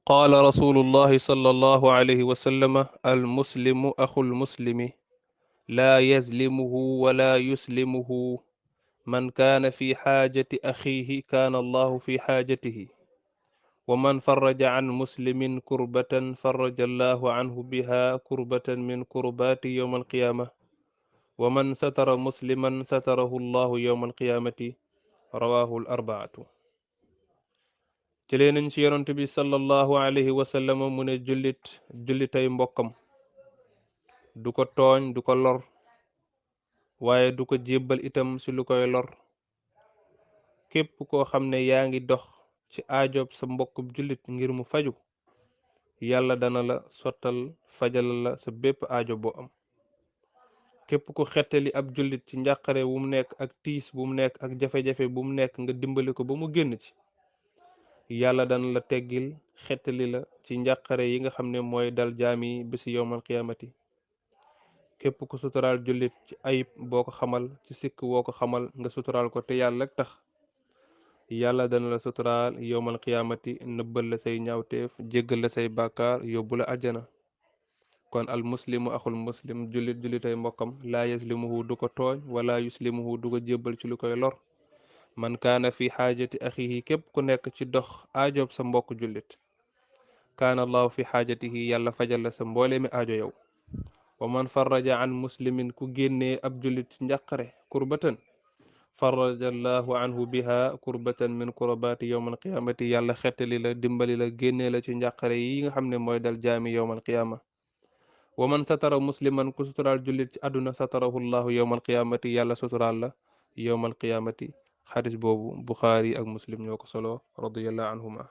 قال رسول الله صلى الله عليه وسلم المسلم أخو المسلم لا يظلمه ولا يسلمه من كان في حاجة أخيه كان الله في حاجته ومن فرج عن مسلم كربة فرج الله عنه بها كربة من كربات يوم القيامة ومن ستر مسلما ستره الله يوم القيامة رواه الأربعة. jëlee nañ ci yonent bi sallallahu alayhi wa sallam mu ne jullitay mbokkam du ko tooñ du ko lor waaye du ko jébbal itam ci lu koy lor. képp koo xam ne yaa ngi dox ci aajob sa mbokkub jullit ngir mu faju yàlla dana la sottal fajal la sa bépp aajo boo am. képp ku xettali ab jullit ci njàqare bu mu nekk ak tiis bu mu nekk ak jafe-jafe bu mu nekk nga dimbali ko ba mu génn ci yàlla dana la teggil xettali la ci njàqare yi nga xam ne mooy dal jaam yi bési yowmal qiyaamati. képp ku suturaal jullit ci ayib boo ko xamal ci sikk woo ko xamal nga suturaal ko te yàlla tax yàlla dana la suturaal yowmal qiyaamati nëbbal la say ñaawteef jéggal la say bàkkaar yóbbu la àjjana. kon al muslimu axul muslim jullitay mbokkam laa yaslimuhu du ko tooñ wala yuslimuhu du ko jébbal ci lu koy lor. man kaana fi xaajati axihi képp ku nekk ci dox aajob sa mbokk jullit kaana allahu fi xaajatihi yàlla fajal la sa mbooleemi aajo yow. wa man faraja an muslimin ku génnee ab jullit ci njàqare kurbatan faraja allahu anhu biha kurbatan min kurbaati yowmal qiyaamati yàlla xettali la dimbali la génnee la ci njàqare yi nga xam ne mooy dal jaami yowmal qiyaama. wa man satara musliman ku suturaal jullit ci àdduna satarahu llahu yowmal qiyaamati yàlla suturaal la yowmal qiyaamati. xadis boobu buxaari ak muslim ñoo ko solo radiyallahu anhuma.